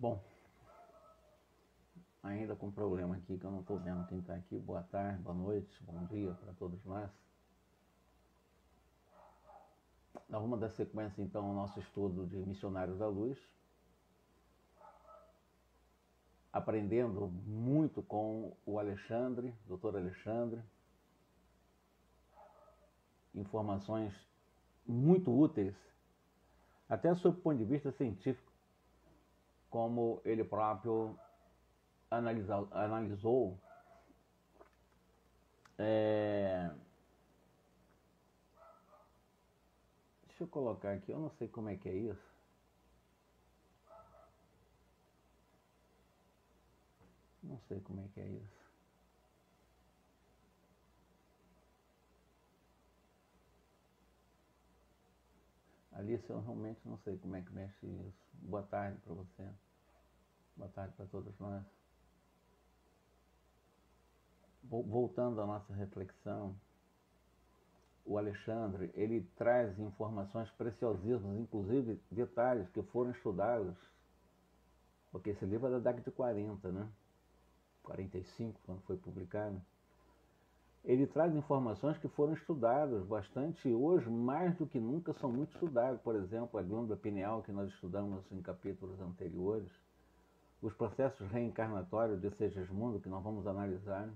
Bom, ainda com problema aqui que eu não estou vendo quem está aqui. Boa tarde, boa noite, bom dia para todos nós. Nós vamos dar sequência então ao nosso estudo de Missionários da Luz, aprendendo muito com o Alexandre, Dr. Alexandre, informações muito úteis, até sob o ponto de vista científico, como ele próprio analisou deixa eu colocar aqui, eu não sei como é que é isso. Não sei como é que é isso. Alice, eu realmente não sei como é que mexe isso. Boa tarde para você. Boa tarde para todos nós. Voltando à nossa reflexão, o Alexandre, ele traz informações preciosíssimas, inclusive detalhes que foram estudados, porque esse livro é da década de 40, né? 45, quando foi publicado. Ele traz informações que foram estudadas bastante, hoje, mais do que nunca, são muito estudadas. Por exemplo, a glândula pineal, que nós estudamos em capítulos anteriores, os processos reencarnatórios de Segismundo, que nós vamos analisar.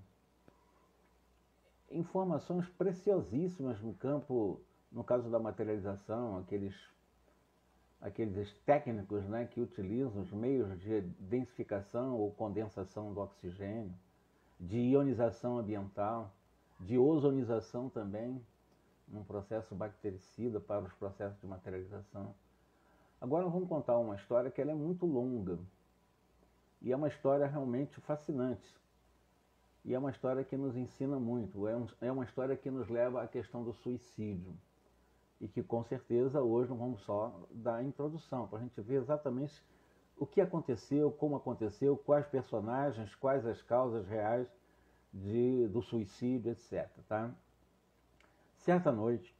Informações preciosíssimas no campo, no caso da materialização, aqueles técnicos, né, que utilizam os meios de densificação ou condensação do oxigênio, de ionização ambiental, de ozonização também, num processo bactericida para os processos de materialização. Agora vamos contar uma história que ela é muito longa, e é uma história realmente fascinante, e é uma história que nos ensina muito, é uma história que nos leva à questão do suicídio, e que com certeza hoje não vamos só dar a introdução, para a gente ver exatamente o que aconteceu, como aconteceu, quais personagens, quais as causas reais do suicídio, etc. Tá? Certa noite,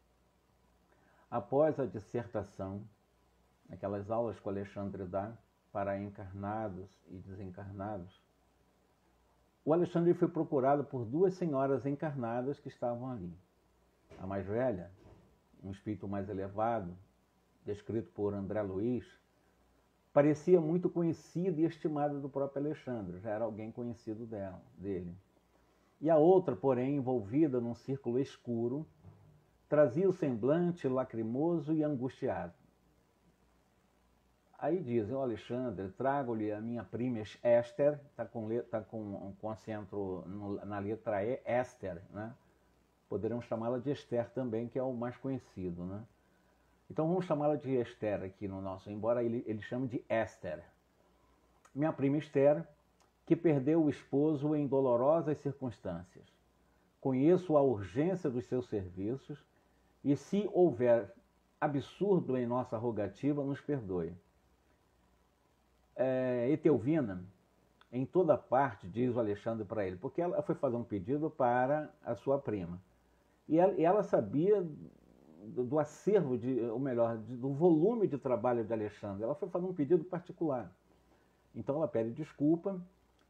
após a dissertação, aquelas aulas que o Alexandre dá para encarnados e desencarnados, o Alexandre foi procurado por duas senhoras encarnadas que estavam ali. A mais velha, um espírito mais elevado, descrito por André Luiz, parecia muito conhecido e estimado do próprio Alexandre, já era alguém conhecido dele. E a outra, porém, envolvida num círculo escuro, trazia o semblante lacrimoso e angustiado. Aí dizem, o Alexandre, trago-lhe a minha prima Esther, está com acento na letra E, Esther, né? Poderemos chamá-la de Esther também, que é o mais conhecido, né? Então vamos chamá-la de Esther aqui no nosso, embora ele chame de Esther. Minha prima Esther, que perdeu o esposo em dolorosas circunstâncias. Conheço a urgência dos seus serviços e, se houver absurdo em nossa rogativa, nos perdoe. Etelvina, em toda parte, diz o Alexandre para ele, porque ela foi fazer um pedido para a sua prima. E ela sabia do acervo, do volume de trabalho de Alexandre. Ela foi fazer um pedido particular. Então ela pede desculpa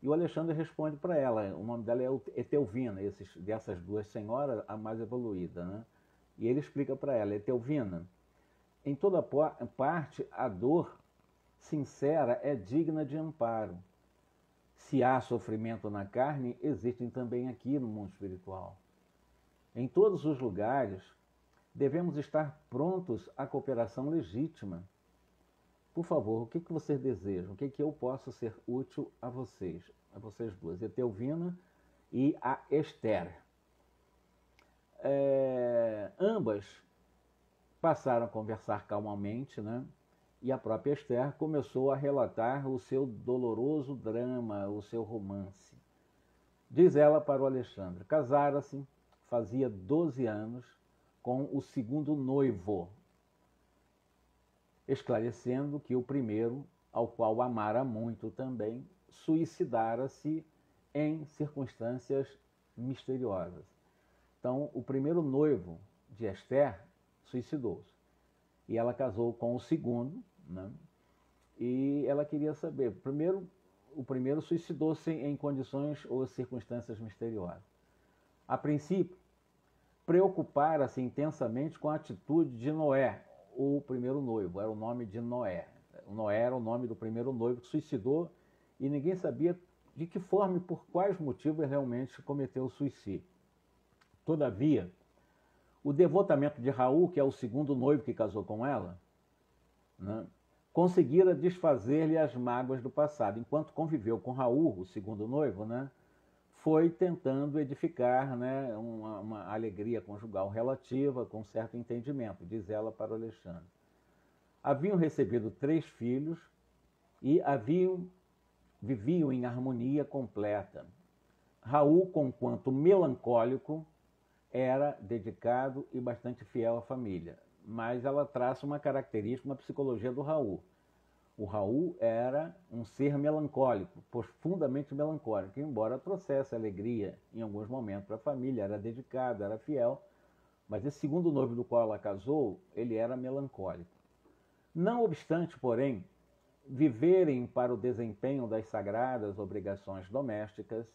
e o Alexandre responde para ela. O nome dela é Etelvina, dessas duas senhoras, a mais evoluída, né? E ele explica para ela, Etelvina, em toda parte a dor sincera é digna de amparo. Se há sofrimento na carne, existem também aqui no mundo espiritual. Em todos os lugares, devemos estar prontos à cooperação legítima. Por favor, o que vocês desejam? O que eu posso ser útil a vocês duas, Etelvina e a Esther. Ambas passaram a conversar calmamente, né? E a própria Esther começou a relatar o seu doloroso drama, o seu romance. Diz ela para o Alexandre, casara-se, fazia 12 anos, com o segundo noivo, esclarecendo que o primeiro, ao qual amara muito também, suicidara-se em circunstâncias misteriosas. Então, o primeiro noivo de Esther suicidou-se. E ela casou com o segundo, né? e ela queria saber. O primeiro suicidou-se em condições ou circunstâncias misteriosas. A princípio, preocupara-se intensamente com a atitude de Noé, o primeiro noivo, era o nome de Noé. Noé era o nome do primeiro noivo que suicidou e ninguém sabia de que forma e por quais motivos ele realmente cometeu o suicídio. Todavia, o devotamento de Raul, que é o segundo noivo que casou com ela, né, conseguira desfazer-lhe as mágoas do passado. Enquanto conviveu com Raul, o segundo noivo, né, foi tentando edificar, né, uma alegria conjugal relativa, com certo entendimento, diz ela para o Alexandre. Haviam recebido 3 filhos e viviam em harmonia completa. Raul, conquanto melancólico, era dedicado e bastante fiel à família. Mas ela traça uma característica, uma psicologia do Raul. O Raul era um ser melancólico, profundamente melancólico, embora trouxesse alegria em alguns momentos para a família, era dedicado, era fiel, mas esse segundo noivo do qual ela casou, ele era melancólico. Não obstante, porém, viverem para o desempenho das sagradas obrigações domésticas,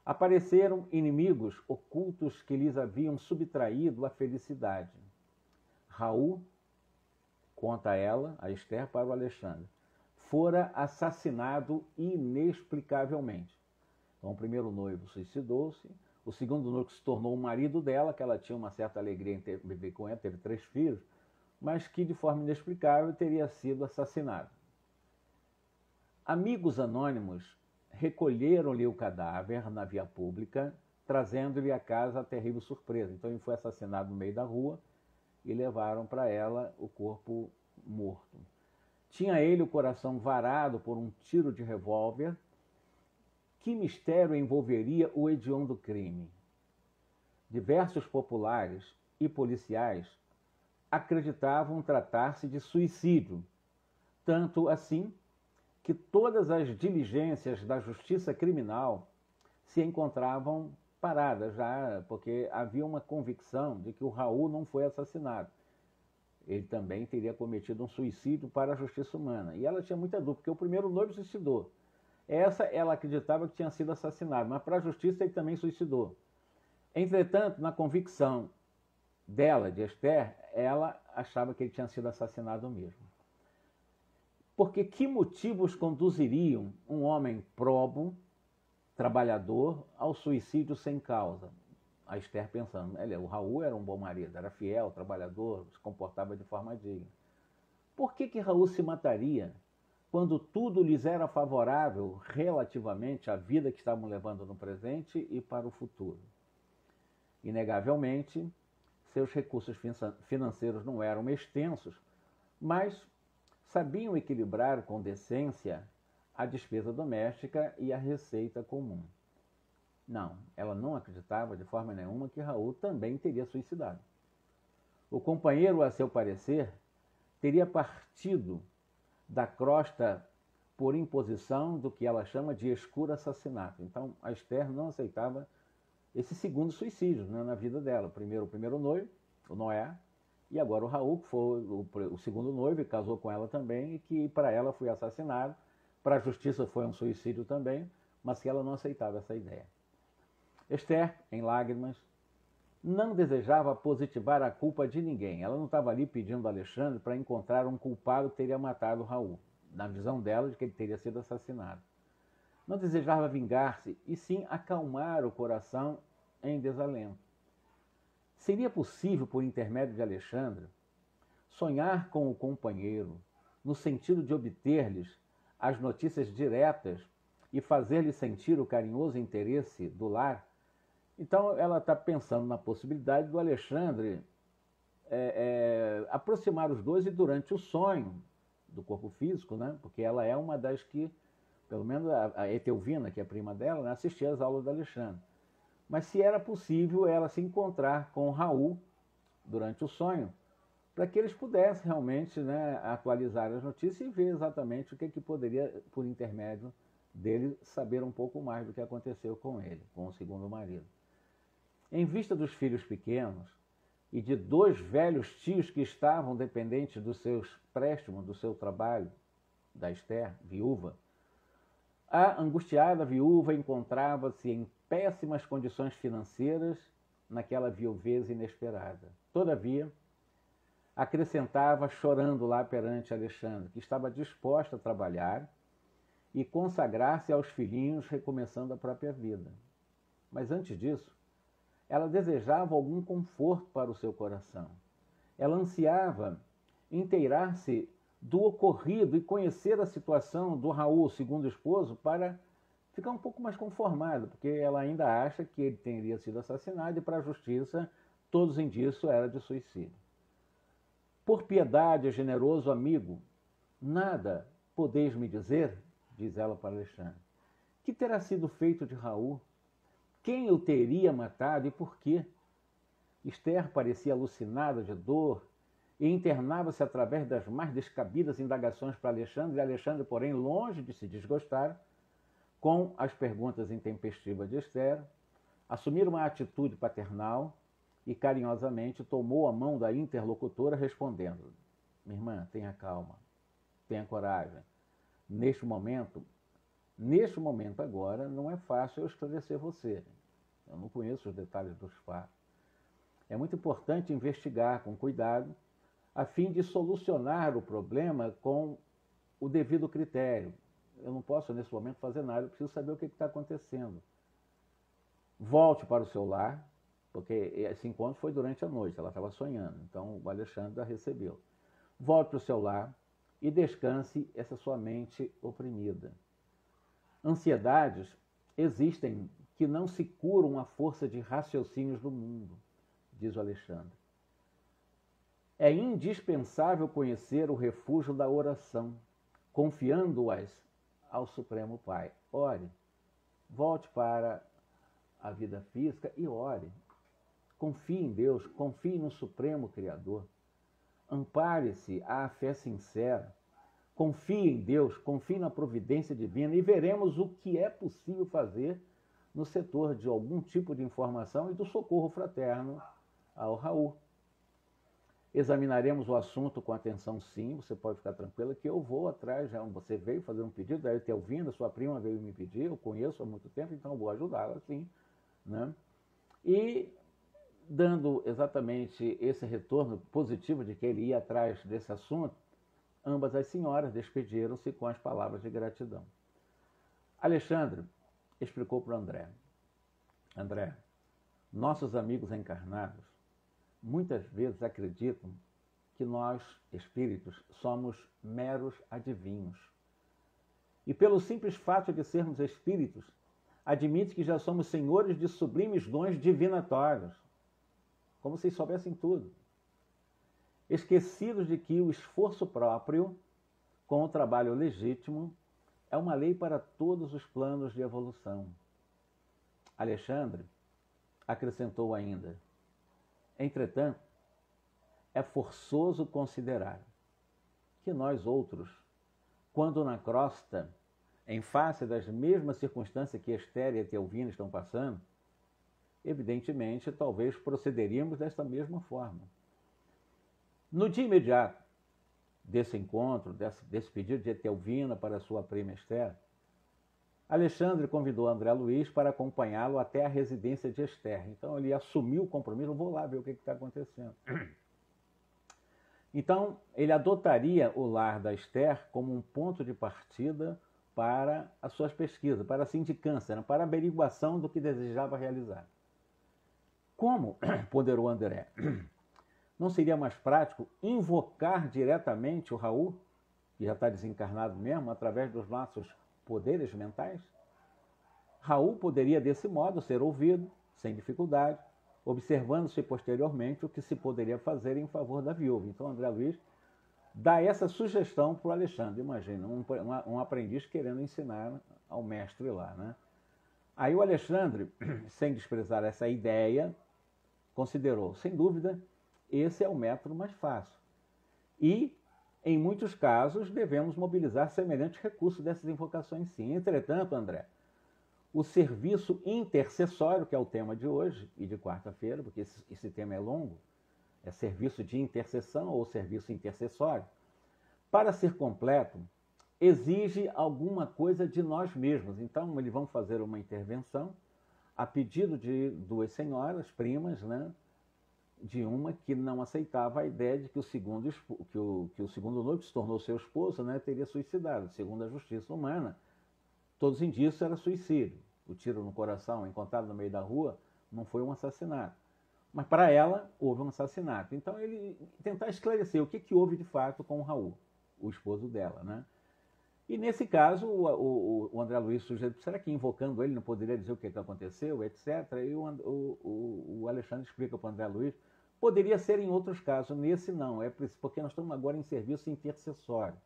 apareceram inimigos ocultos que lhes haviam subtraído a felicidade. Raul, conta ela, a Esther, para o Alexandre, fora assassinado inexplicavelmente. Então, o primeiro noivo suicidou-se, o segundo noivo se tornou o marido dela, que ela tinha uma certa alegria em viver com ela, teve 3 filhos, mas que, de forma inexplicável, teria sido assassinado. Amigos anônimos recolheram-lhe o cadáver na via pública, trazendo-lhe à casa a terrível surpresa. Então, ele foi assassinado no meio da rua e levaram para ela o corpo morto. Tinha ele o coração varado por um tiro de revólver. Que mistério envolveria o hediondo crime? Diversos populares e policiais acreditavam tratar-se de suicídio, tanto assim que todas as diligências da justiça criminal se encontravam paradas já, porque havia uma convicção de que o Raul não foi assassinado. Ele também teria cometido um suicídio para a justiça humana. E ela tinha muita dúvida, porque o primeiro noivo suicidou. Essa ela acreditava que tinha sido assassinado, mas para a justiça ele também suicidou. Entretanto, na convicção dela, de Esther, ela achava que ele tinha sido assassinado mesmo. Porque que motivos conduziriam um homem probo, trabalhador, ao suicídio sem causa? A Esther pensando, o Raul era um bom marido, era fiel, trabalhador, se comportava de forma digna. Por que Raul se mataria quando tudo lhes era favorável relativamente à vida que estavam levando no presente e para o futuro? Inegavelmente, seus recursos financeiros não eram extensos, mas sabiam equilibrar com decência a despesa doméstica e a receita comum. Não, ela não acreditava de forma nenhuma que Raul também teria suicidado. O companheiro, a seu parecer, teria partido da crosta por imposição do que ela chama de escuro assassinato. Então, a Esther não aceitava esse segundo suicídio, né, na vida dela. Primeiro o primeiro noivo, o Noé, e agora o Raul, que foi o segundo noivo, e casou com ela também, e que para ela foi assassinado. Para a justiça foi um suicídio também, mas que ela não aceitava essa ideia. Esther, em lágrimas, não desejava positivar a culpa de ninguém. Ela não estava ali pedindo a Alexandre para encontrar um culpado que teria matado Raul, na visão dela de que ele teria sido assassinado. Não desejava vingar-se, e sim acalmar o coração em desalento. Seria possível, por intermédio de Alexandre, sonhar com o companheiro, no sentido de obter-lhes as notícias diretas e fazer-lhes sentir o carinhoso interesse do lar? Então, ela está pensando na possibilidade do Alexandre aproximar os dois e durante o sonho do corpo físico, né? Porque ela é uma das que, pelo menos a Etelvina, que é a prima dela, né, assistia às aulas do Alexandre. Mas se era possível ela se encontrar com Raul durante o sonho, para que eles pudessem realmente, né, atualizar as notícias e ver exatamente o que poderia, por intermédio dele, saber um pouco mais do que aconteceu com ele, com o segundo marido. Em vista dos filhos pequenos e de 2 velhos tios que estavam dependentes dos seus préstimos, do seu trabalho, da Esther, viúva, a angustiada viúva encontrava-se em péssimas condições financeiras naquela viuvez inesperada. Todavia, acrescentava chorando lá perante Alexandre, que estava disposta a trabalhar e consagrar-se aos filhinhos, recomeçando a própria vida. Mas antes disso, ela desejava algum conforto para o seu coração. Ela ansiava inteirar-se do ocorrido e conhecer a situação do Raul, segundo esposo, para ficar um pouco mais conformada, porque ela ainda acha que ele teria sido assassinado e, para a justiça, todos os indícios eram de suicídio. Por piedade, generoso amigo, nada podeis me dizer, diz ela para Alexandre, que terá sido feito de Raul? Quem o teria matado e por quê? Esther parecia alucinada de dor e internava-se através das mais descabidas indagações para Alexandre, e Alexandre, porém, longe de se desgostar com as perguntas intempestivas de Esther, assumir uma atitude paternal e carinhosamente tomou a mão da interlocutora, respondendo: minha irmã, tenha calma, tenha coragem. Neste momento agora, não é fácil eu esclarecer você. Eu não conheço os detalhes dos fatos. É muito importante investigar com cuidado, a fim de solucionar o problema com o devido critério. Eu não posso, nesse momento, fazer nada, eu preciso saber o que está acontecendo. Volte para o seu lar, porque esse encontro foi durante a noite, ela estava sonhando, então o Alexandre a recebeu. Volte para o seu lar e descanse essa sua mente oprimida. Ansiedades existem que não se curam à força de raciocínios do mundo, diz o Alexandre. É indispensável conhecer o refúgio da oração, confiando-as ao Supremo Pai. Ore, volte para a vida física e ore. Confie em Deus, confie no Supremo Criador. Ampare-se à fé sincera. Confie em Deus, confie na providência divina e veremos o que é possível fazer no setor de algum tipo de informação e do socorro fraterno ao Raul. Examinaremos o assunto com atenção, sim, você pode ficar tranquila que eu vou atrás. Já você veio fazer um pedido, deve ter ouvido, sua prima veio me pedir, eu conheço há muito tempo, então eu vou ajudá-la, sim. Né? E dando exatamente esse retorno positivo de que ele ia atrás desse assunto, ambas as senhoras despediram-se com as palavras de gratidão. Alexandre explicou para o André: André, nossos amigos encarnados muitas vezes acreditam que nós, espíritos, somos meros adivinhos. E pelo simples fato de sermos espíritos, admite que já somos senhores de sublimes dons divinatórios, como se soubessem tudo. Esquecidos de que o esforço próprio, com o trabalho legítimo, é uma lei para todos os planos de evolução. Alexandre acrescentou ainda: entretanto, é forçoso considerar que nós outros, quando na crosta, em face das mesmas circunstâncias que Esther e Etelvina estão passando, evidentemente, talvez procederíamos desta mesma forma. No dia imediato desse encontro, desse pedido de Etelvina para sua prima Esther, Alexandre convidou André Luiz para acompanhá-lo até a residência de Esther. Então ele assumiu o compromisso: eu vou lá ver o que está acontecendo. Então ele adotaria o lar da Esther como um ponto de partida para as suas pesquisas, para a sindicância, para a averiguação do que desejava realizar. Como? Ponderou André. Não seria mais prático invocar diretamente o Raul, que já está desencarnado mesmo, através dos nossos poderes mentais? Raul poderia, desse modo, ser ouvido, sem dificuldade, observando-se posteriormente o que se poderia fazer em favor da viúva. Então, André Luiz dá essa sugestão para o Alexandre. Imagina, um aprendiz querendo ensinar ao mestre lá, né? Aí o Alexandre, sem desprezar essa ideia, considerou: sem dúvida, esse é o método mais fácil. E, em muitos casos, devemos mobilizar semelhantes recursos dessas invocações, sim. Entretanto, André, o serviço intercessório, que é o tema de hoje e de quarta-feira, porque esse tema é longo, é serviço de intercessão ou serviço intercessório, para ser completo, exige alguma coisa de nós mesmos. Então, eles vão fazer uma intervenção a pedido de duas senhoras, primas, né? De uma que não aceitava a ideia de que o segundo noivo, que se tornou seu esposo, né, teria suicidado. Segundo a justiça humana, todos os indícios era suicídio. O tiro no coração encontrado no meio da rua não foi um assassinato. Mas para ela, houve um assassinato. Então ele tentar esclarecer o que houve de fato com o Raul, o esposo dela, né? E nesse caso, o André Luiz sugeriu, será que invocando ele não poderia dizer o que aconteceu, etc. E o Alexandre explica para o André Luiz, poderia ser em outros casos, nesse não, porque nós estamos agora em serviço intercessório.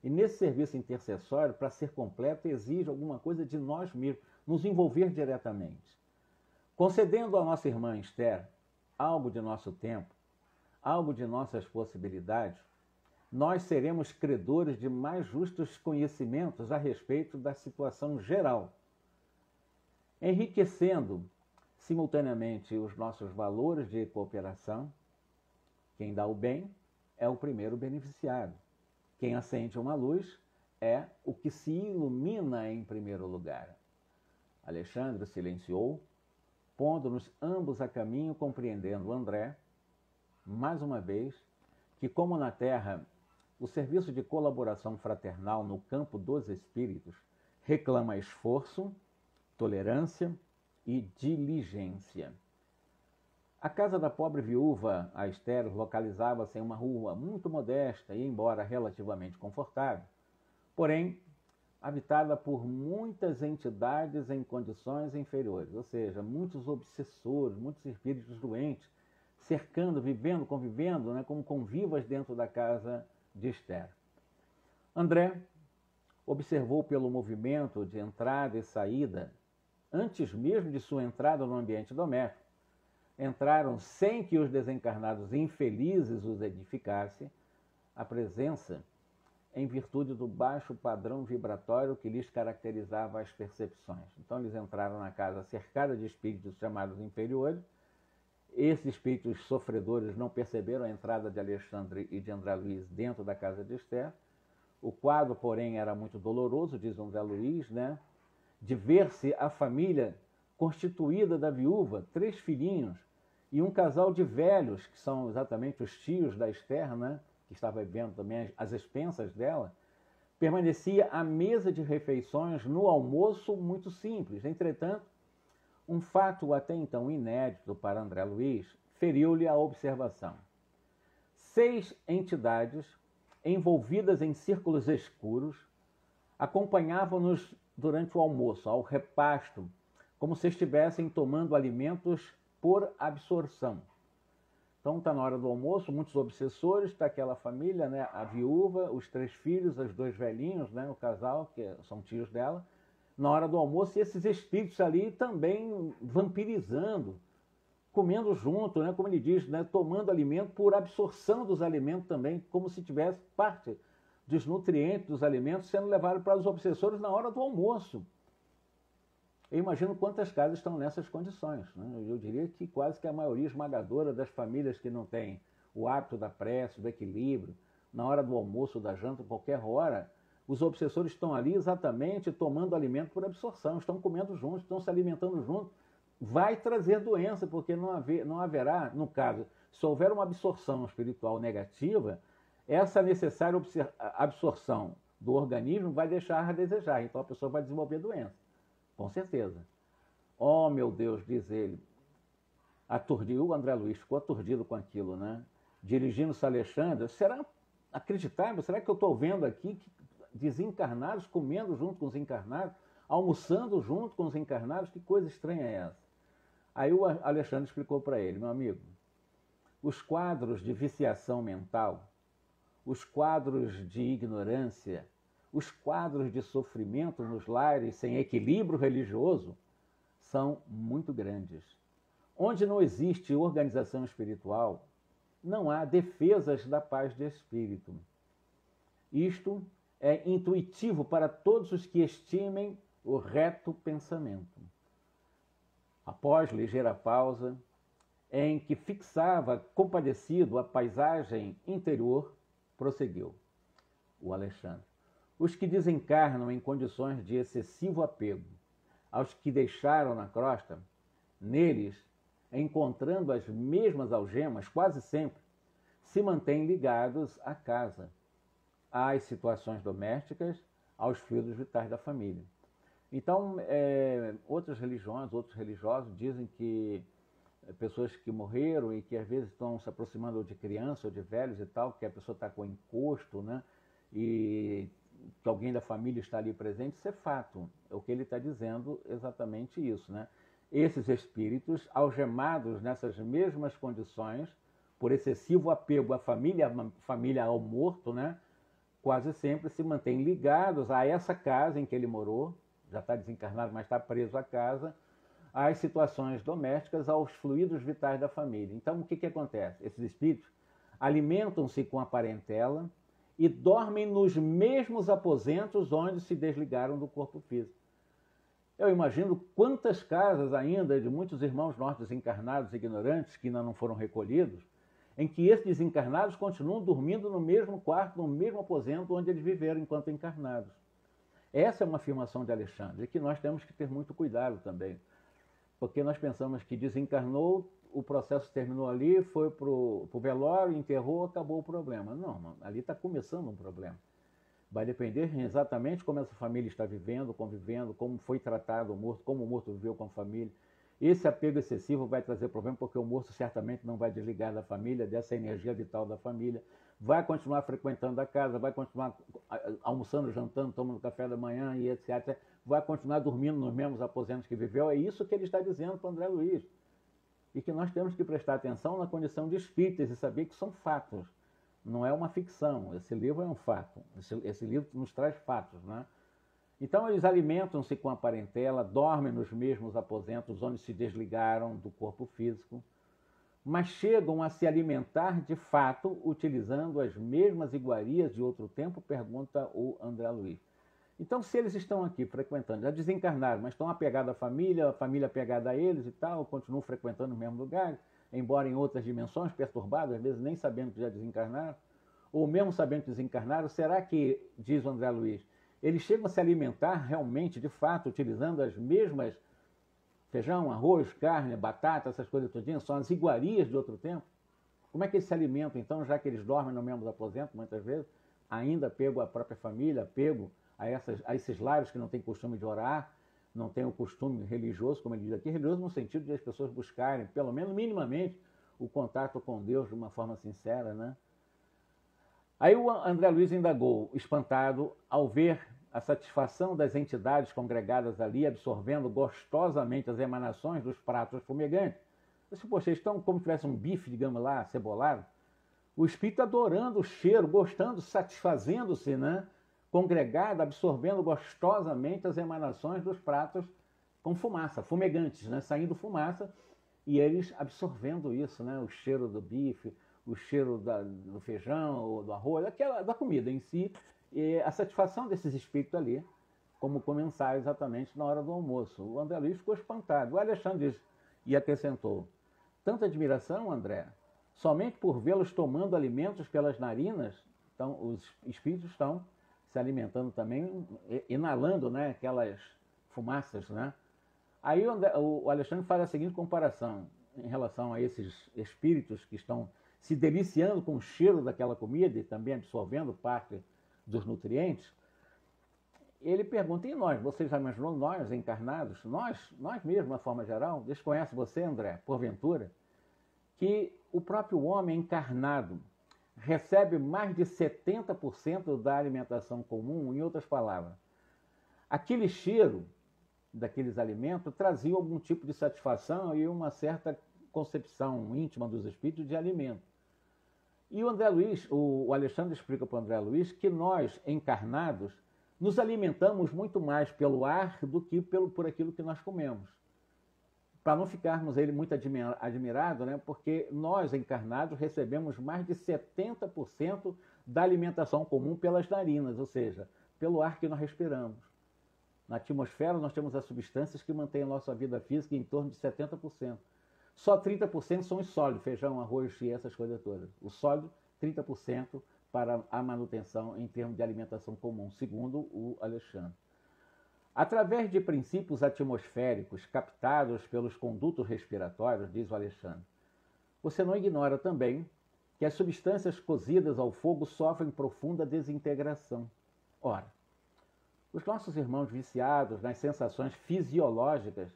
E nesse serviço intercessório, para ser completo, exige alguma coisa de nós mesmos, nos envolver diretamente. Concedendo à nossa irmã Esther algo de nosso tempo, algo de nossas possibilidades, nós seremos credores de mais justos conhecimentos a respeito da situação geral, enriquecendo simultaneamente os nossos valores de cooperação. Quem dá o bem é o primeiro beneficiário. Quem acende uma luz é o que se ilumina em primeiro lugar. Alexandre silenciou, pondo-nos ambos a caminho, compreendendo André, mais uma vez, que como na Terra, o serviço de colaboração fraternal no campo dos espíritos reclama esforço, tolerância e diligência. A casa da pobre viúva, a Esther, localizava-se em uma rua muito modesta e, embora relativamente confortável, porém habitada por muitas entidades em condições inferiores, ou seja, muitos obsessores, muitos espíritos doentes, cercando, vivendo, convivendo, né, como convivas dentro da casa de Esther. André observou pelo movimento de entrada e saída, antes mesmo de sua entrada no ambiente doméstico, entraram sem que os desencarnados infelizes os edificassem, a presença em virtude do baixo padrão vibratório que lhes caracterizava as percepções. Então eles entraram na casa cercada de espíritos chamados inferiores. Esses espíritos sofredores não perceberam a entrada de Alexandre e de André Luiz dentro da casa de Esther. O quadro, porém, era muito doloroso, diz André Luiz, né? De ver-se a família constituída da viúva, 3 filhinhos e um casal de velhos, que são exatamente os tios da Esther, né? Que estava vivendo também às expensas dela, permanecia à mesa de refeições no almoço muito simples. Entretanto, um fato até então inédito para André Luiz feriu-lhe a observação. 6 entidades, envolvidas em círculos escuros, acompanhavam-nos durante o almoço, ao repasto, como se estivessem tomando alimentos por absorção. Então está na hora do almoço, muitos obsessores, está aquela família, né, a viúva, os 3 filhos, os 2 velhinhos, né, o casal, que são tios dela, na hora do almoço, e esses espíritos ali também vampirizando, comendo junto, né, como ele diz, né, tomando alimento por absorção dos alimentos também, como se tivesse parte dos nutrientes dos alimentos sendo levado para os obsessores na hora do almoço. Eu imagino quantas casas estão nessas condições, né? Eu diria que quase que a maioria esmagadora das famílias que não tem o hábito da prece, do equilíbrio, na hora do almoço, da janta, qualquer hora, os obsessores estão ali exatamente tomando alimento por absorção, estão comendo juntos, estão se alimentando juntos. Vai trazer doença, porque não haverá, no caso, se houver uma absorção espiritual negativa, essa necessária absorção do organismo vai deixar a desejar, então a pessoa vai desenvolver doença, com certeza. Oh, meu Deus, diz ele, aturdiu, o André Luiz ficou aturdido com aquilo, né? Dirigindo-se a Alexandre, será acreditável? Será que eu estou vendo aqui desencarnados comendo junto com os encarnados, almoçando junto com os encarnados? Que coisa estranha é essa? Aí o Alexandre explicou para ele, meu amigo, os quadros de viciação mental, os quadros de ignorância, os quadros de sofrimento nos lares sem equilíbrio religioso são muito grandes. Onde não existe organização espiritual, não há defesas da paz de espírito. Isto é intuitivo para todos os que estimem o reto pensamento. Após ligeira pausa, em que fixava compadecido a paisagem interior, prosseguiu o Alexandre. Os que desencarnam em condições de excessivo apego aos que deixaram na crosta, neles, encontrando as mesmas algemas, quase sempre, se mantêm ligados à casa, às situações domésticas, aos fluidos vitais da família. Então, outras religiões, outros religiosos dizem que pessoas que morreram e que às vezes estão se aproximando de crianças ou de velhos e tal, que a pessoa está com encosto, né? E que alguém da família está ali presente, isso é fato. O que ele está dizendo exatamente isso, né? Esses espíritos, algemados nessas mesmas condições, por excessivo apego à família ao morto, né? Quase sempre se mantêm ligados a essa casa em que ele morou, já está desencarnado, mas está preso à casa, às situações domésticas, aos fluidos vitais da família. Então, o que acontece? Esses espíritos alimentam-se com a parentela e dormem nos mesmos aposentos onde se desligaram do corpo físico. Eu imagino quantas casas ainda de muitos irmãos nossos desencarnados ignorantes que ainda não foram recolhidos, em que esses desencarnados continuam dormindo no mesmo quarto, no mesmo aposento onde eles viveram enquanto encarnados. Essa é uma afirmação de Alexandre, que nós temos que ter muito cuidado também, porque nós pensamos que desencarnou, o processo terminou ali, foi para o velório, enterrou, acabou o problema. Não, ali está começando um problema. Vai depender exatamente como essa família está vivendo, convivendo, como foi tratado o morto, como o morto viveu com a família. Esse apego excessivo vai trazer problema porque o morto certamente não vai desligar da família, dessa energia vital da família, vai continuar frequentando a casa, vai continuar almoçando, jantando, tomando café da manhã e etc. Vai continuar dormindo nos mesmos aposentos que viveu. É isso que ele está dizendo para o André Luiz. E que nós temos que prestar atenção na condição de espíritas e saber que são fatos. Não é uma ficção. Esse livro é um fato. Esse livro nos traz fatos, né? Então, eles alimentam-se com a parentela, dormem nos mesmos aposentos onde se desligaram do corpo físico, mas chegam a se alimentar de fato utilizando as mesmas iguarias de outro tempo, pergunta o André Luiz. Então, se eles estão aqui frequentando, já desencarnaram, mas estão apegados à família, a família apegada a eles e tal, continuam frequentando o mesmo lugar, embora em outras dimensões, perturbados, às vezes nem sabendo que já desencarnaram, ou mesmo sabendo que desencarnaram, será que, diz o André Luiz, eles chegam a se alimentar realmente, de fato, utilizando as mesmas feijão, arroz, carne, batata, essas coisas todinhas, são as iguarias de outro tempo? Como é que eles se alimentam, então, já que eles dormem no mesmo aposento, muitas vezes, ainda apego à própria família, apego a esses lares que não têm costume de orar, não têm o costume religioso, como ele diz aqui, religioso no sentido de as pessoas buscarem, pelo menos minimamente, o contato com Deus de uma forma sincera, né? Aí o André Luiz indagou, espantado, ao ver a satisfação das entidades congregadas ali, absorvendo gostosamente as emanações dos pratos fumegantes. Eu disse, poxa, eles estão como se tivesse um bife, digamos lá, cebolado. O espírito adorando o cheiro, gostando, satisfazendo-se, né? Congregado, absorvendo gostosamente as emanações dos pratos com fumaça, fumegantes, né? Saindo fumaça, e eles absorvendo isso, né? O cheiro do bife, o cheiro do feijão, ou do arroz, da comida em si, e a satisfação desses espíritos ali, como comensais exatamente na hora do almoço. O André Luiz ficou espantado. O Alexandre disse, e acrescentou, tanta admiração, André, somente por vê-los tomando alimentos pelas narinas. Então, os espíritos estão se alimentando também, inalando, né, aquelas fumaças, né? Aí o Alexandre faz a seguinte comparação em relação a esses espíritos que estão se deliciando com o cheiro daquela comida e também absorvendo parte dos nutrientes. Ele pergunta, e nós? Você já imaginou nós encarnados? Nós mesmos, de uma forma geral? Desconhece você, André, porventura, que o próprio homem encarnado recebe mais de 70% da alimentação comum? Em outras palavras, aquele cheiro daqueles alimentos trazia algum tipo de satisfação e uma certa concepção íntima dos espíritos de alimento. E o André Luiz, o Alexandre explica para o André Luiz que nós, encarnados, nos alimentamos muito mais pelo ar do que por aquilo que nós comemos. Para não ficarmos ele muito admirado, né? Porque nós, encarnados, recebemos mais de 70% da alimentação comum pelas narinas, ou seja, pelo ar que nós respiramos. Na atmosfera, nós temos as substâncias que mantêm a nossa vida física em torno de 70%. Só 30% são os sólidos, feijão, arroz e essas coisas todas. O sólido, 30% para a manutenção em termos de alimentação comum, segundo o Alexandre. Através de princípios atmosféricos captados pelos condutos respiratórios, diz o Alexandre, você não ignora também que as substâncias cozidas ao fogo sofrem profunda desintegração. Ora, os nossos irmãos viciados nas sensações fisiológicas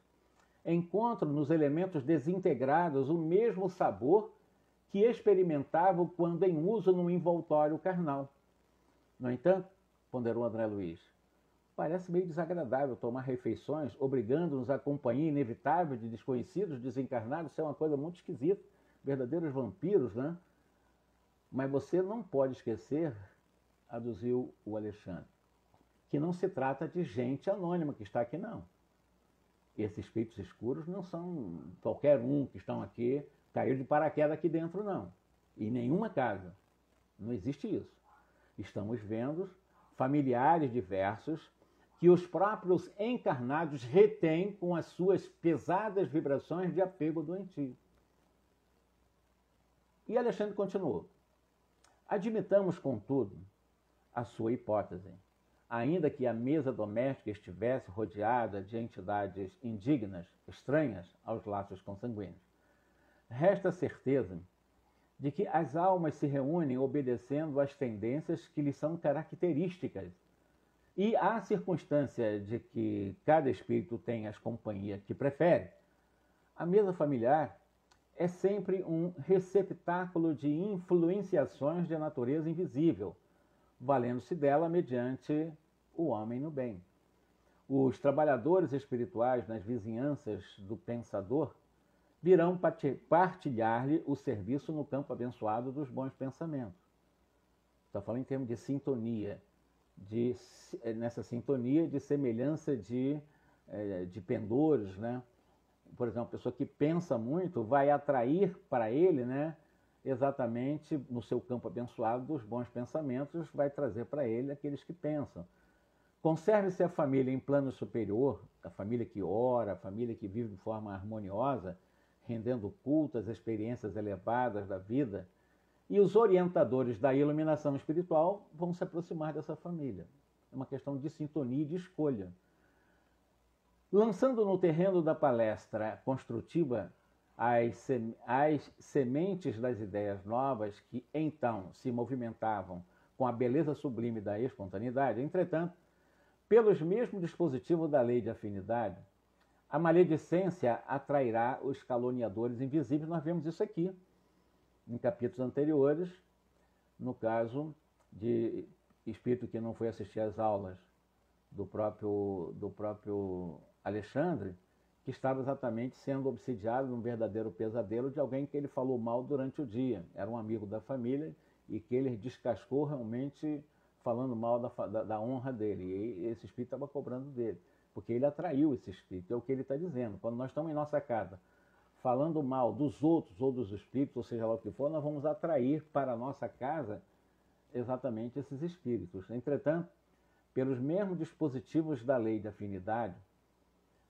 encontram nos elementos desintegrados o mesmo sabor que experimentavam quando em uso no envoltório carnal. No entanto, ponderou André Luiz, parece meio desagradável tomar refeições obrigando-nos à companhia inevitável de desconhecidos desencarnados. Isso é uma coisa muito esquisita, verdadeiros vampiros, né? Mas você não pode esquecer, aduziu o Alexandre, que não se trata de gente anônima que está aqui, não. Esses espíritos escuros não são qualquer um que estão aqui, caiu de paraquedas aqui dentro, não. Em nenhuma casa. Não existe isso. Estamos vendo familiares diversos que os próprios encarnados retêm com as suas pesadas vibrações de apego doentio. E Alexandre continuou. Admitamos, contudo, a sua hipótese. Ainda que a mesa doméstica estivesse rodeada de entidades indignas, estranhas aos laços consanguíneos. Resta a certeza de que as almas se reúnem obedecendo às tendências que lhes são características. E à circunstância de que cada espírito tem as companhias que prefere, a mesa familiar é sempre um receptáculo de influenciações de natureza invisível, valendo-se dela mediante o homem no bem. Os trabalhadores espirituais nas vizinhanças do pensador virão partilhar-lhe o serviço no campo abençoado dos bons pensamentos. Está falando em termos de sintonia, nessa sintonia de semelhança de pendores, né? Por exemplo, uma pessoa que pensa muito vai atrair para ele, né, exatamente no seu campo abençoado dos bons pensamentos, vai trazer para ele aqueles que pensam. Conserve-se a família em plano superior, a família que ora, a família que vive de forma harmoniosa, rendendo culto às experiências elevadas da vida, e os orientadores da iluminação espiritual vão se aproximar dessa família. É uma questão de sintonia e de escolha. Lançando no terreno da palestra construtiva as sementes das ideias novas que então se movimentavam com a beleza sublime da espontaneidade, entretanto, pelos mesmos dispositivos da lei de afinidade, a maledicência atrairá os caluniadores invisíveis. Nós vemos isso aqui, em capítulos anteriores, no caso de espírito que não foi assistir às aulas do próprio Alexandre, que estava exatamente sendo obsidiado num verdadeiro pesadelo de alguém que ele falou mal durante o dia. Era um amigo da família e que ele descascou realmente falando mal da honra dele. E esse espírito estava cobrando dele, porque ele atraiu esse espírito. É o que ele está dizendo. Quando nós estamos em nossa casa falando mal dos outros ou dos espíritos, ou seja lá o que for, nós vamos atrair para a nossa casa exatamente esses espíritos. Entretanto, pelos mesmos dispositivos da lei de afinidade,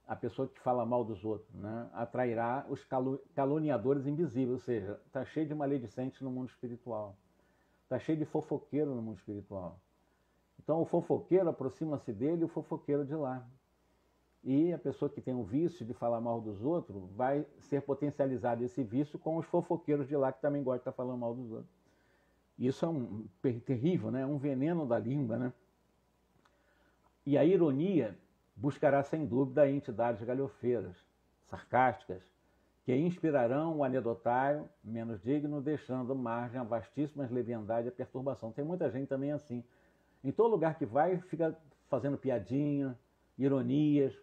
a pessoa que fala mal dos outros, né, atrairá os caluniadores invisíveis, ou seja, está cheio de maledicentes no mundo espiritual, está cheio de fofoqueiro no mundo espiritual. Então o fofoqueiro aproxima-se dele e o fofoqueiro de lá. E a pessoa que tem o vício de falar mal dos outros vai ser potencializado esse vício com os fofoqueiros de lá que também gostam de estar falando mal dos outros. Isso é terrível, né? Um veneno da língua, né? E a ironia buscará sem dúvida entidades galhofeiras, sarcásticas, que inspirarão o anedotário menos digno, deixando margem a vastíssimas leviandade e a perturbação. Tem muita gente também assim. Em todo lugar que vai, fica fazendo piadinha, ironias,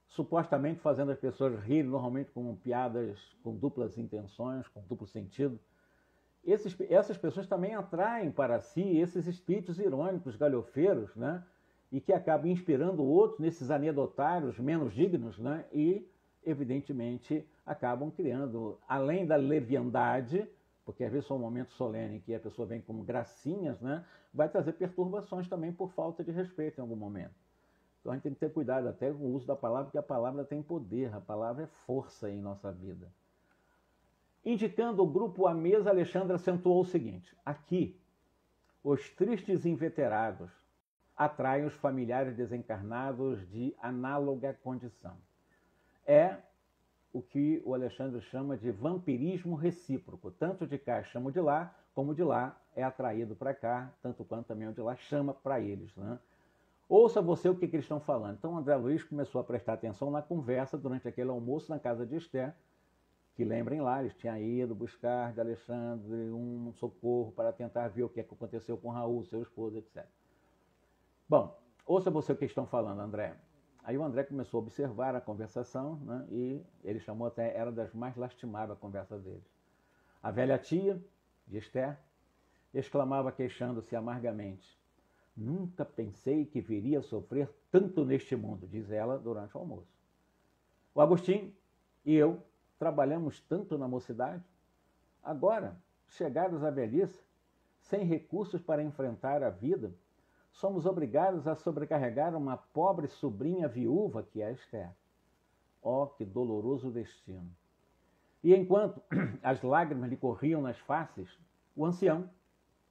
supostamente fazendo as pessoas rirem, normalmente com piadas com duplas intenções, com duplo sentido. Essas pessoas também atraem para si esses espíritos irônicos, galhofeiros, né? E que acabam inspirando outros nesses anedotários menos dignos, né? E, evidentemente, acabam criando, além da leviandade, porque às vezes são momentos solenes que a pessoa vem como gracinhas, né? Vai trazer perturbações também por falta de respeito em algum momento. Então a gente tem que ter cuidado até com o uso da palavra, porque a palavra tem poder, a palavra é força em nossa vida. Indicando o grupo à mesa, Alexandre acentuou o seguinte: aqui, os tristes inveterados atraem os familiares desencarnados de análoga condição. É o que o Alexandre chama de vampirismo recíproco. Tanto de cá chama de lá, como de lá é atraído para cá, tanto quanto também o de lá chama para eles, né? Ouça você o que eles estão falando. Então, André Luiz começou a prestar atenção na conversa durante aquele almoço na casa de Esther, que lembrem lá, eles tinham ido buscar de Alexandre um socorro para tentar ver o que aconteceu com Raul, seu esposo, etc. Bom, ouça você o que estão falando, André. Aí o André começou a observar a conversação, né, e ele chamou até, era das mais lastimáveis a conversa deles. A velha tia de Esther exclamava queixando-se amargamente: nunca pensei que viria a sofrer tanto neste mundo, diz ela durante o almoço. O Agostinho e eu trabalhamos tanto na mocidade, agora, chegados à velhice, sem recursos para enfrentar a vida, somos obrigados a sobrecarregar uma pobre sobrinha viúva que é Esther. Oh, que doloroso destino! E enquanto as lágrimas lhe corriam nas faces, o ancião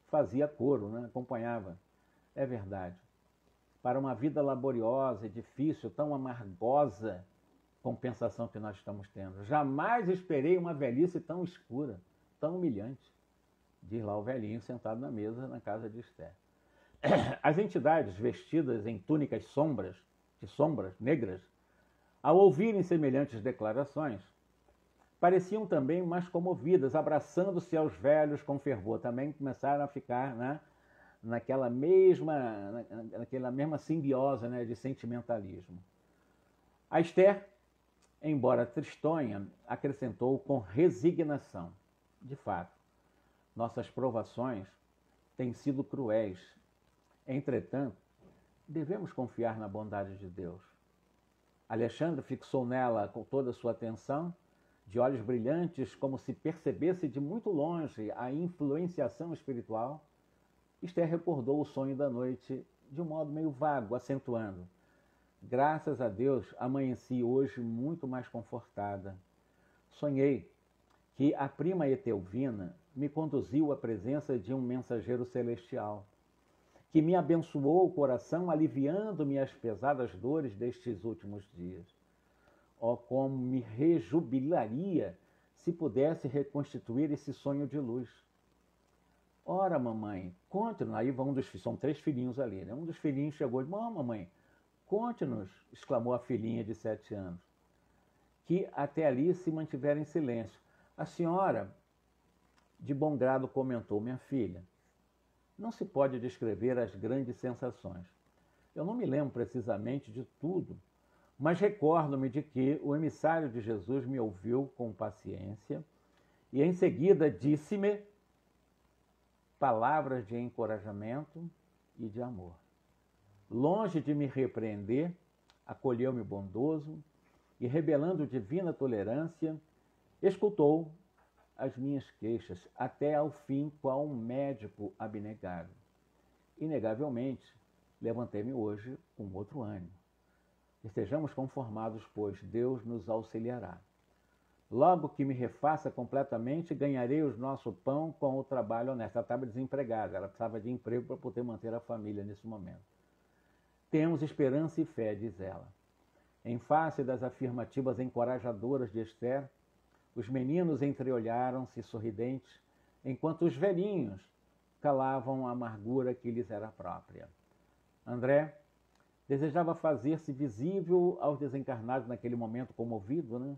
fazia coro, né? Acompanhava. É verdade. Para uma vida laboriosa e difícil, tão amargosa compensação que nós estamos tendo. Jamais esperei uma velhice tão escura, tão humilhante, diz lá o velhinho sentado na mesa na casa de Esther. As entidades vestidas em túnicas de sombras negras, ao ouvirem semelhantes declarações, pareciam também mais comovidas, abraçando-se aos velhos com fervor. Também começaram a ficar, né, naquela mesma simbiose, né, de sentimentalismo. A Esther, embora tristonha, acrescentou com resignação: de fato, nossas provações têm sido cruéis. Entretanto, devemos confiar na bondade de Deus. Alexandre fixou nela com toda a sua atenção, de olhos brilhantes, como se percebesse de muito longe a influenciação espiritual. Esther recordou o sonho da noite de um modo meio vago, acentuando: graças a Deus, amanheci hoje muito mais confortada. Sonhei que a prima Etelvina me conduziu à presença de um mensageiro celestial, que me abençoou o coração, aliviando-me as pesadas dores destes últimos dias. Oh, como me rejubilaria se pudesse reconstituir esse sonho de luz. Ora, mamãe, conte-nos. Aí são 3 filhinhos ali, né? Um dos filhinhos chegou e disse: mamãe, conte-nos, exclamou a filhinha de 7 anos, que até ali se mantiveram em silêncio. A senhora, de bom grado, comentou: minha filha, não se pode descrever as grandes sensações. Eu não me lembro precisamente de tudo, mas recordo-me de que o emissário de Jesus me ouviu com paciência e em seguida disse-me palavras de encorajamento e de amor. Longe de me repreender, acolheu-me bondoso e, revelando divina tolerância, escutou as minhas queixas, até ao fim, qual um médico abnegado. Inegavelmente, levantei-me hoje com outro ânimo. Estejamos conformados, pois Deus nos auxiliará. Logo que me refaça completamente, ganharei o nosso pão com o trabalho honesto. Ela estava desempregada, ela precisava de emprego para poder manter a família nesse momento. Temos esperança e fé, diz ela. Em face das afirmativas encorajadoras de Esther, os meninos entreolharam-se sorridentes, enquanto os velhinhos calavam a amargura que lhes era própria. André desejava fazer-se visível aos desencarnados naquele momento comovido, né?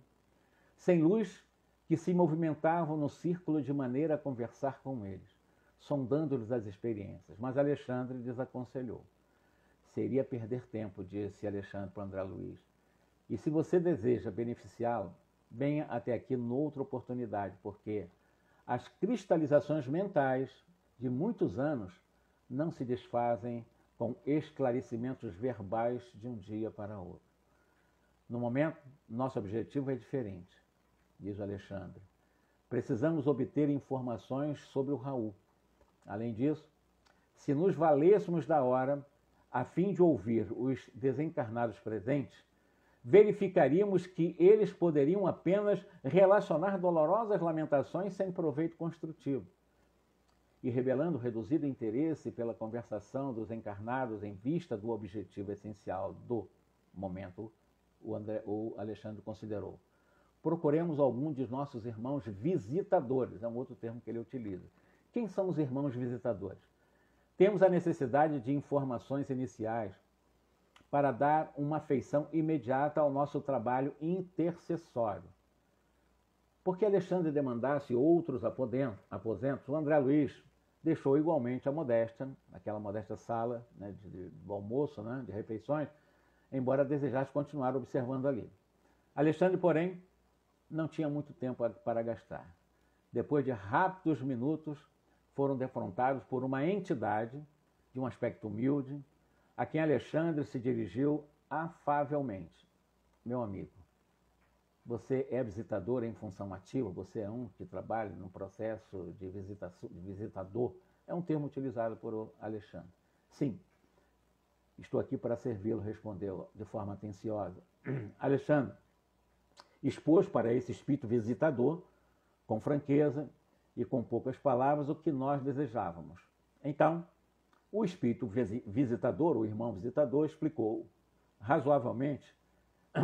Sem luz, que se movimentavam no círculo de maneira a conversar com eles, sondando-lhes as experiências. Mas Alexandre desaconselhou. Seria perder tempo, disse Alexandre para André Luiz. E se você deseja beneficiá-lo, venha até aqui noutra oportunidade, porque as cristalizações mentais de muitos anos não se desfazem com esclarecimentos verbais de um dia para outro. No momento, nosso objetivo é diferente, diz o Alexandre. Precisamos obter informações sobre o Raul. Além disso, se nos valêssemos da hora, a fim de ouvir os desencarnados presentes, verificaríamos que eles poderiam apenas relacionar dolorosas lamentações sem proveito construtivo. e revelando reduzido interesse pela conversação dos encarnados em vista do objetivo essencial do momento, o Alexandre considerou: procuremos algum de nossos irmãos visitadores, é um outro termo que ele utiliza. Quem são os irmãos visitadores? Temos a necessidade de informações iniciais para dar uma feição imediata ao nosso trabalho intercessório. Porque Alexandre demandasse outros aposentos, o André Luiz deixou igualmente a modéstia, aquela modesta sala, né, do almoço, né, de refeições, embora desejasse continuar observando ali. Alexandre, porém, não tinha muito tempo para gastar. Depois de rápidos minutos, foram defrontados por uma entidade de um aspecto humilde, a quem Alexandre se dirigiu afavelmente. Meu amigo, você é visitador em função ativa, você é um que trabalha no processo de visitador. É um termo utilizado por Alexandre. Sim, estou aqui para servi-lo, respondeu de forma atenciosa. Alexandre expôs para esse espírito visitador, com franqueza e com poucas palavras, o que nós desejávamos. Então, o espírito visitador, o irmão visitador, explicou razoavelmente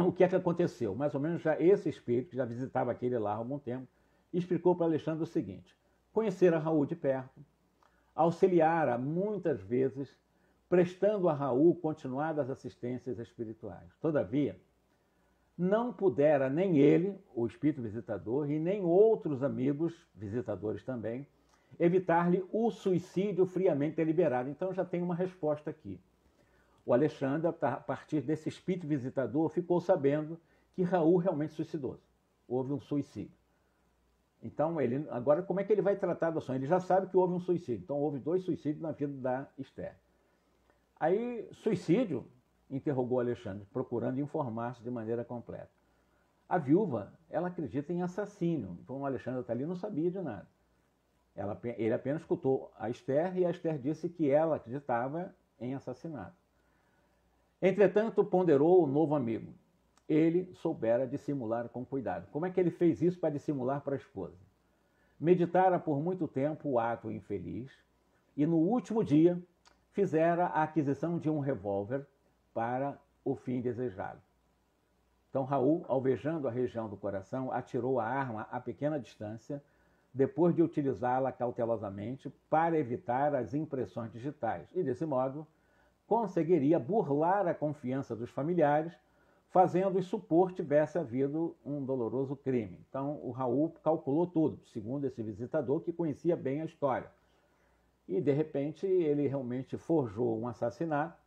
o que é que aconteceu. Mais ou menos já esse espírito, que já visitava aquele lá há algum tempo, explicou para Alexandre o seguinte: conhecera Raul de perto, auxiliara muitas vezes, prestando a Raul continuadas assistências espirituais. Todavia, não pudera nem ele, o espírito visitador, e nem outros amigos visitadores também, evitar-lhe o suicídio friamente deliberado. Então já tem uma resposta aqui. O Alexandre, a partir desse espírito visitador, ficou sabendo que Raul realmente suicidou-se. Houve um suicídio. Então, agora, como é que ele vai tratar do sonho? Ele já sabe que houve um suicídio. Então, houve 2 suicídios na vida da Esther. Aí, suicídio? Interrogou Alexandre, procurando informar-se de maneira completa. A viúva, ela acredita em assassínio. Então, o Alexandre está ali não sabia de nada. Ele apenas escutou a Esther e a Esther disse que ela acreditava em assassinato. Entretanto, ponderou o novo amigo. Ele soubera dissimular com cuidado. Como é que ele fez isso para dissimular para a esposa? Meditara por muito tempo o ato infeliz e no último dia fizera a aquisição de um revólver para o fim desejado. Então Raul, alvejando a região do coração, atirou a arma a pequena distância, depois de utilizá-la cautelosamente para evitar as impressões digitais. E, desse modo, conseguiria burlar a confiança dos familiares, fazendo-os supor tivesse havido um doloroso crime. Então, o Raul calculou tudo, segundo esse visitador que conhecia bem a história. E, de repente, ele realmente forjou um assassinato,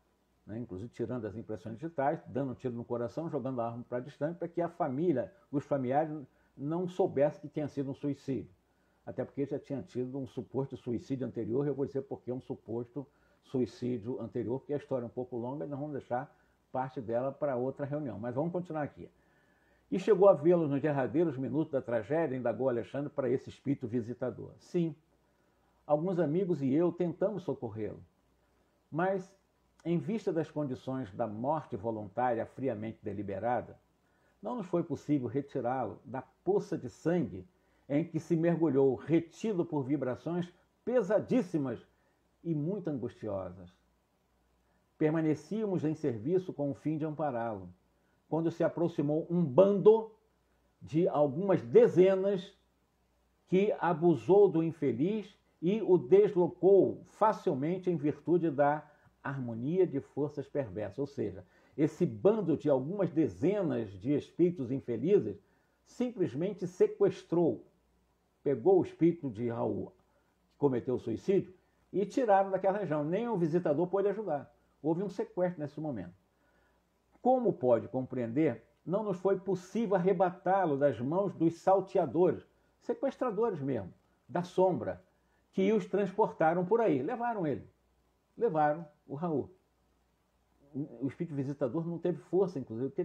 né, inclusive tirando as impressões digitais, dando um tiro no coração, jogando a arma para distante, para que a família, os familiares, não soubessem que tinha sido um suicídio. Até porque já tinha tido um suposto suicídio anterior, eu vou dizer porque é um suposto suicídio anterior, porque a história é um pouco longa e nós vamos deixar parte dela para outra reunião. Mas vamos continuar aqui. E chegou a vê-los nos derradeiros minutos da tragédia, indagou Alexandre para esse espírito visitador. Sim, alguns amigos e eu tentamos socorrê-lo, mas, em vista das condições da morte voluntária friamente deliberada, não nos foi possível retirá-lo da poça de sangue em que se mergulhou, retido por vibrações pesadíssimas e muito angustiosas. Permanecíamos em serviço com o fim de ampará-lo, quando se aproximou um bando de algumas dezenas que abusou do infeliz e o deslocou facilmente em virtude da harmonia de forças perversas. Ou seja, esse bando de algumas dezenas de espíritos infelizes simplesmente sequestrou, pegou o espírito de Raul, que cometeu o suicídio, e tiraram daquela região. Nem o visitador pôde ajudar. Houve um sequestro nesse momento. Como pode compreender, não nos foi possível arrebatá-lo das mãos dos salteadores, sequestradores mesmo, da sombra, que os transportaram por aí. Levaram ele. Levaram o Raul. O espírito visitador não teve força, inclusive, porque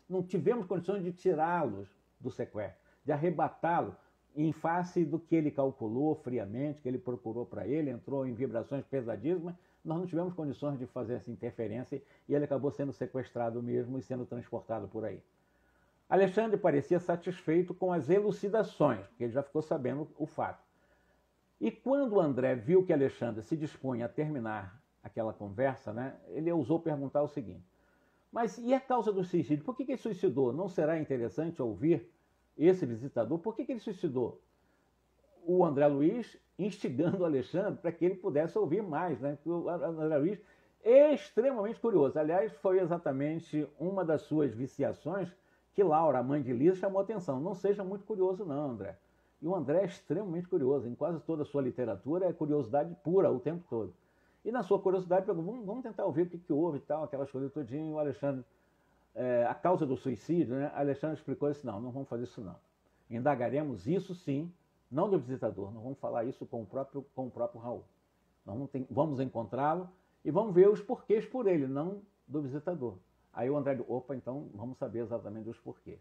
não tivemos condições de tirá-los do sequestro, de arrebatá-lo em face do que ele calculou friamente, que ele procurou para ele, entrou em vibrações pesadíssimas. Nós não tivemos condições de fazer essa interferência e ele acabou sendo sequestrado mesmo e sendo transportado por aí. Alexandre parecia satisfeito com as elucidações, porque ele já ficou sabendo o fato. E quando o André viu que Alexandre se dispunha a terminar aquela conversa, né, ele ousou perguntar o seguinte: mas e a causa do suicídio? Por que ele suicidou? Não será interessante ouvir esse visitador? Por que ele suicidou? O André Luiz instigando o Alexandre para que ele pudesse ouvir mais, né? O André Luiz é extremamente curioso. Aliás, foi exatamente uma das suas viciações que Laura, a mãe de Lisa, chamou atenção. Não seja muito curioso não, André. E o André é extremamente curioso. Em quase toda a sua literatura é curiosidade pura o tempo todo. E na sua curiosidade, vamos tentar ouvir o que houve e tal, aquelas coisas todinho. E o Alexandre, a causa do suicídio, né? Alexandre explicou isso: não vamos fazer isso não. Indagaremos isso sim, não do visitador, nós vamos falar isso com o próprio Raul. Nós vamos encontrá-lo e vamos ver os porquês por ele, não do visitador. Aí o André, opa, então vamos saber exatamente os porquês.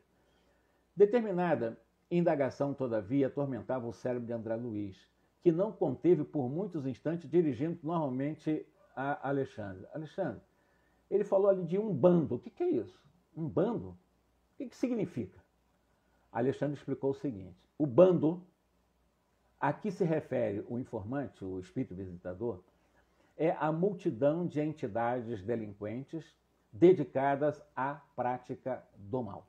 Determinada indagação, todavia, atormentava o cérebro de André Luiz, que não conteve por muitos instantes, dirigindo normalmente a Alexandre. Alexandre, ele falou ali de um bando. O que é isso? Um bando? O que significa? Alexandre explicou o seguinte: o bando, a que se refere o informante, o espírito visitador, é a multidão de entidades delinquentes dedicadas à prática do mal.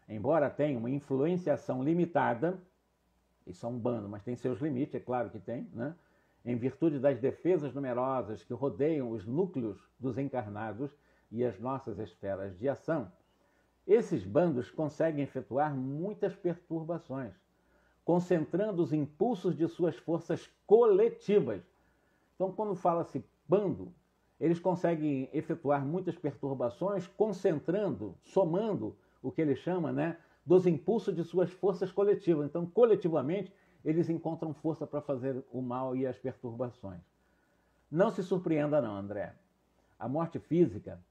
Embora tenha uma influenciação limitada, isso é um bando, mas tem seus limites, é claro que tem, né? Em virtude das defesas numerosas que rodeiam os núcleos dos encarnados e as nossas esferas de ação, esses bandos conseguem efetuar muitas perturbações, concentrando os impulsos de suas forças coletivas. Então, quando fala-se bando, eles conseguem efetuar muitas perturbações, concentrando, somando o que ele chama, né, dos impulsos de suas forças coletivas. Então, coletivamente, eles encontram força para fazer o mal e as perturbações. Não se surpreenda não, André. A morte física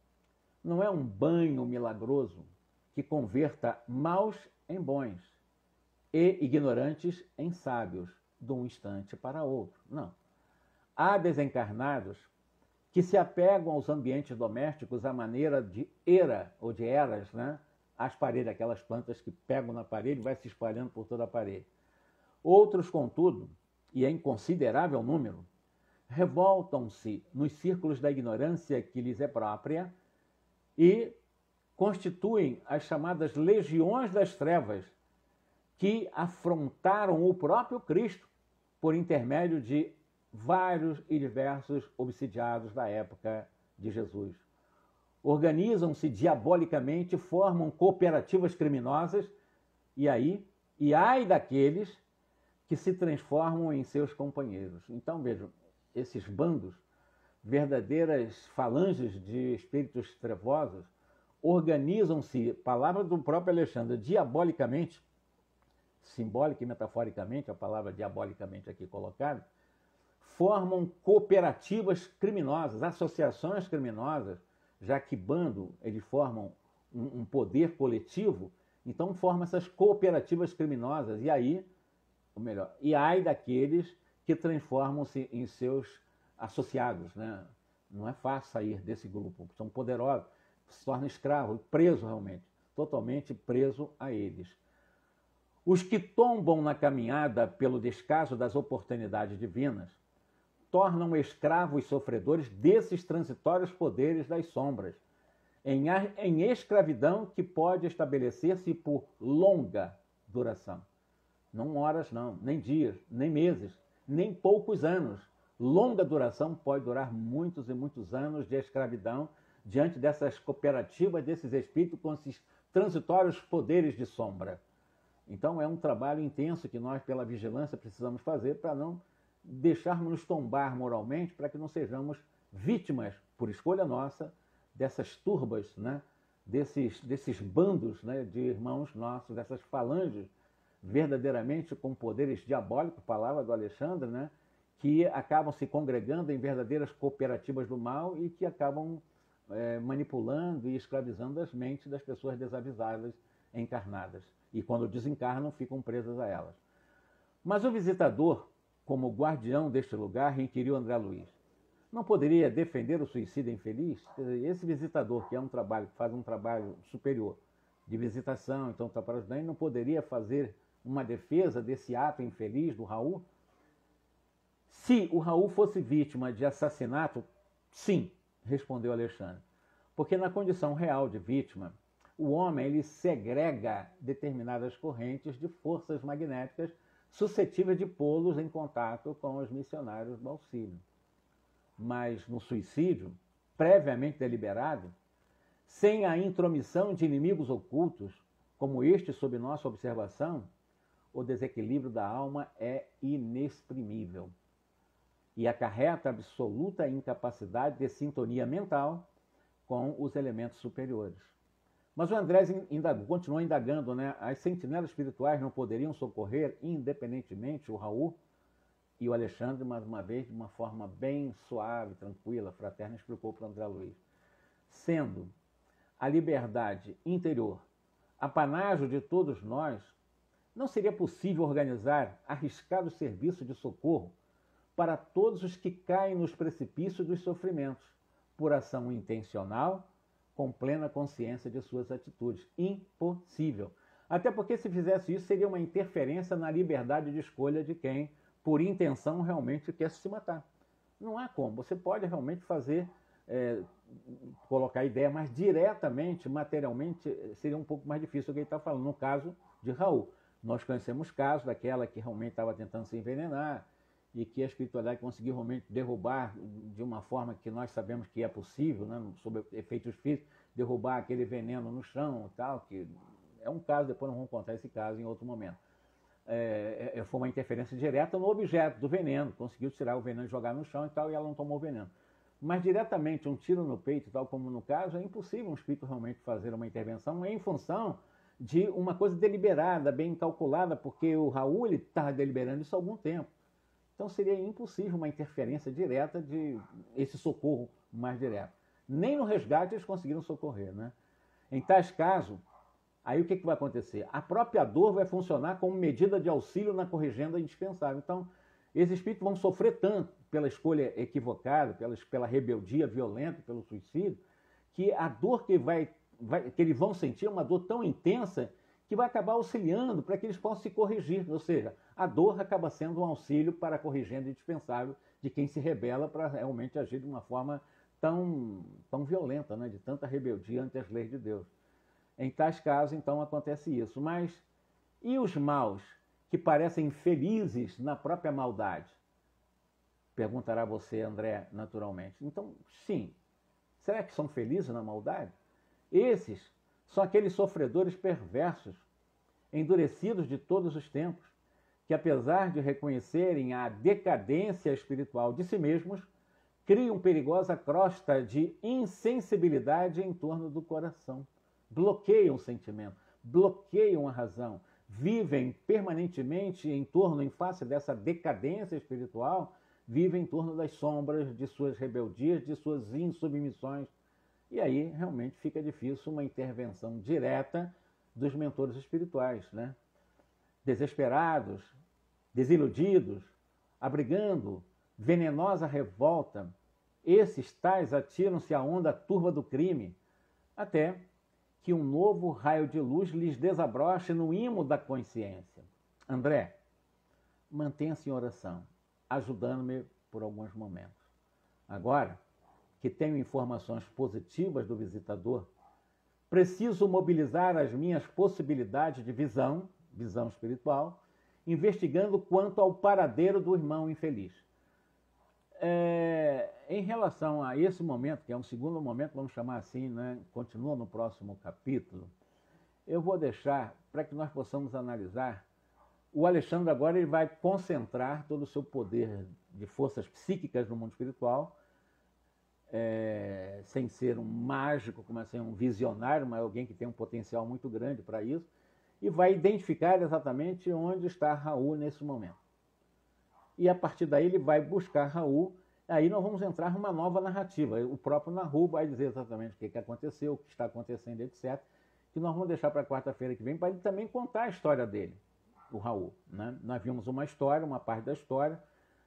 não é um banho milagroso que converta maus em bons e ignorantes em sábios, de um instante para outro. Não. Há desencarnados que se apegam aos ambientes domésticos à maneira de era ou de eras, né? As paredes, aquelas plantas que pegam na parede e vai se espalhando por toda a parede. Outros, contudo, e em considerável número, revoltam-se nos círculos da ignorância que lhes é própria e constituem as chamadas legiões das trevas, que afrontaram o próprio Cristo por intermédio de vários e diversos obsidiados da época de Jesus. Organizam-se diabolicamente, formam cooperativas criminosas e ai daqueles que se transformam em seus companheiros. Então, vejam, esses bandos, verdadeiras falanges de espíritos trevosos, organizam-se, palavra do próprio Alexandre, diabolicamente, simbólica e metaforicamente, a palavra diabolicamente aqui colocada, formam cooperativas criminosas, associações criminosas, já que bando, eles formam um poder coletivo, então formam essas cooperativas criminosas, e ai daqueles que transformam-se em seus associados, né? Não é fácil sair desse grupo, são poderosos, se torna escravo, preso realmente, totalmente preso a eles. Os que tombam na caminhada pelo descaso das oportunidades divinas tornam escravos sofredores desses transitórios poderes das sombras, em escravidão que pode estabelecer-se por longa duração. Não horas não, nem dias, nem meses, nem poucos anos. Longa duração pode durar muitos e muitos anos de escravidão diante dessas cooperativas, desses espíritos com esses transitórios poderes de sombra. Então é um trabalho intenso que nós, pela vigilância, precisamos fazer para não deixarmos-nos tombar moralmente, para que não sejamos vítimas, por escolha nossa, dessas turbas, né? desses bandos, né? De irmãos nossos, dessas falanges, verdadeiramente com poderes diabólicos, palavra do Alexandre, né? Que acabam se congregando em verdadeiras cooperativas do mal e que acabam manipulando e escravizando as mentes das pessoas desavisadas, encarnadas. E quando desencarnam, ficam presas a elas. Mas o visitador, como guardião deste lugar, inquiriu André Luiz: não poderia defender o suicida infeliz? Quer dizer, esse visitador, que faz um trabalho superior de visitação, então está para ajudar, não poderia fazer uma defesa desse ato infeliz do Raul? Se o Raul fosse vítima de assassinato, sim, respondeu Alexandre. Porque na condição real de vítima, o homem ele segrega determinadas correntes de forças magnéticas suscetíveis de pô-los em contato com os missionários do auxílio. Mas no suicídio, previamente deliberado, sem a intromissão de inimigos ocultos, como este sob nossa observação, o desequilíbrio da alma é inexprimível e acarreta absoluta incapacidade de sintonia mental com os elementos superiores. Mas o Andrés continuou indagando, né? As sentinelas espirituais não poderiam socorrer independentemente o Raul? E o Alexandre, mais uma vez, de uma forma bem suave, tranquila, fraterna, explicou para o André Luiz. Sendo a liberdade interior apanágio de todos nós, não seria possível organizar arriscado serviço de socorro para todos os que caem nos precipícios dos sofrimentos, por ação intencional, com plena consciência de suas atitudes. Impossível. Até porque se fizesse isso, seria uma interferência na liberdade de escolha de quem, por intenção, realmente quer se matar. Não há como. Você pode realmente fazer, colocar a ideia, mas diretamente, materialmente, seria um pouco mais difícil o que ele está falando. No caso de Raul, nós conhecemos casos daquela que realmente estava tentando se envenenar, e que a espiritualidade conseguiu realmente derrubar de uma forma que nós sabemos que é possível, né, sob efeitos físicos, derrubar aquele veneno no chão e tal, que é um caso, depois nós vamos contar esse caso em outro momento. Foi uma interferência direta no objeto do veneno, conseguiu tirar o veneno e jogar no chão e tal, e ela não tomou o veneno. Mas diretamente, um tiro no peito, tal como no caso, é impossível um espírito realmente fazer uma intervenção em função de uma coisa deliberada, bem calculada, porque o Raul estava deliberando isso há algum tempo. Então seria impossível uma interferência direta de esse socorro mais direto. Nem no resgate eles conseguiram socorrer, né? Em tais casos, aí o que vai acontecer? A própria dor vai funcionar como medida de auxílio na corrigenda indispensável. Então, esses espíritos vão sofrer tanto pela escolha equivocada, pela rebeldia violenta, pelo suicídio, que a dor que eles vão sentir é uma dor tão intensa que vai acabar auxiliando para que eles possam se corrigir. Ou seja, a dor acaba sendo um auxílio para a corrigenda indispensável de quem se rebela para realmente agir de uma forma tão violenta, né? De tanta rebeldia ante as leis de Deus. Em tais casos, então, acontece isso. Mas e os maus que parecem felizes na própria maldade? Perguntará você, André, naturalmente. Então, sim. Será que são felizes na maldade? Esses são aqueles sofredores perversos, endurecidos de todos os tempos, que apesar de reconhecerem a decadência espiritual de si mesmos, criam perigosa crosta de insensibilidade em torno do coração. Bloqueiam o sentimento, bloqueiam a razão, vivem permanentemente em face dessa decadência espiritual, vivem em torno das sombras de suas rebeldias, de suas insubmissões. E aí realmente fica difícil uma intervenção direta dos mentores espirituais, né? Desesperados, desiludidos, abrigando venenosa revolta, esses tais atiram-se à onda turva do crime, até que um novo raio de luz lhes desabroche no imo da consciência. André, mantenha-se em oração, ajudando-me por alguns momentos. Agora que tenho informações positivas do visitador, preciso mobilizar as minhas possibilidades de visão espiritual, investigando quanto ao paradeiro do irmão infeliz. Em relação a esse momento, que é um segundo momento, vamos chamar assim, né? Continua no próximo capítulo, eu vou deixar para que nós possamos analisar. O Alexandre agora ele vai concentrar todo o seu poder de forças psíquicas no mundo espiritual, sem ser um mágico, como assim, um visionário, mas alguém que tem um potencial muito grande para isso, e vai identificar exatamente onde está Raul nesse momento. E a partir daí ele vai buscar Raul, aí nós vamos entrar numa nova narrativa. O próprio Raul vai dizer exatamente o que aconteceu, o que está acontecendo, etc., que nós vamos deixar para quarta-feira que vem, para ele também contar a história dele, o Raul, né? Nós vimos uma história, uma parte da história,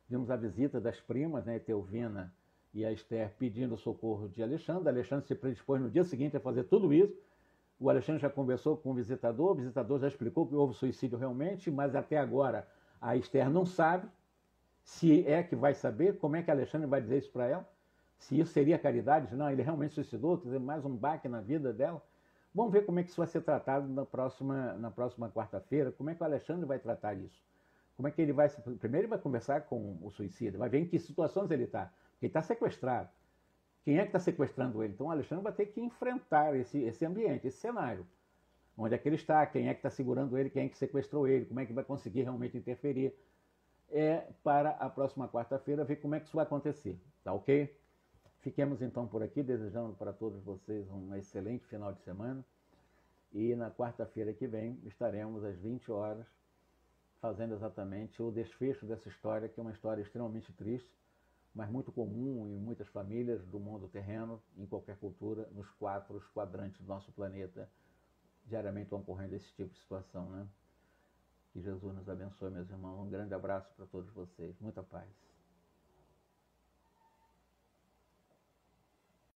vimos a visita das primas, né, Etelvina e a Esther, pedindo o socorro de Alexandre. Alexandre se predispôs no dia seguinte a fazer tudo isso. O Alexandre já conversou com o visitador já explicou que houve suicídio realmente, mas até agora a Esther não sabe Se é que vai saber, como é que Alexandre vai dizer isso para ela? Se isso seria caridade? Não, ele realmente suicidou, quer dizer, mais um baque na vida dela. Vamos ver como é que isso vai ser tratado na próxima quarta-feira, como é que o Alexandre vai tratar isso. Como é que ele vai... Primeiro ele vai conversar com o suicida, vai ver em que situações ele está. Porque ele está sequestrado. Quem é que está sequestrando ele? Então o Alexandre vai ter que enfrentar esse ambiente, esse cenário. Onde é que ele está, quem é que está segurando ele, quem é que sequestrou ele, como é que vai conseguir realmente interferir. Para a próxima quarta-feira ver como é que isso vai acontecer. Tá ok? Fiquemos então por aqui, desejando para todos vocês um excelente final de semana. E na quarta-feira que vem estaremos às 20 horas fazendo exatamente o desfecho dessa história, que é uma história extremamente triste, mas muito comum em muitas famílias do mundo terreno, em qualquer cultura, nos 4 quadrantes do nosso planeta, diariamente ocorrendo esse tipo de situação, né? Que Jesus nos abençoe, meus irmãos. Um grande abraço para todos vocês. Muita paz.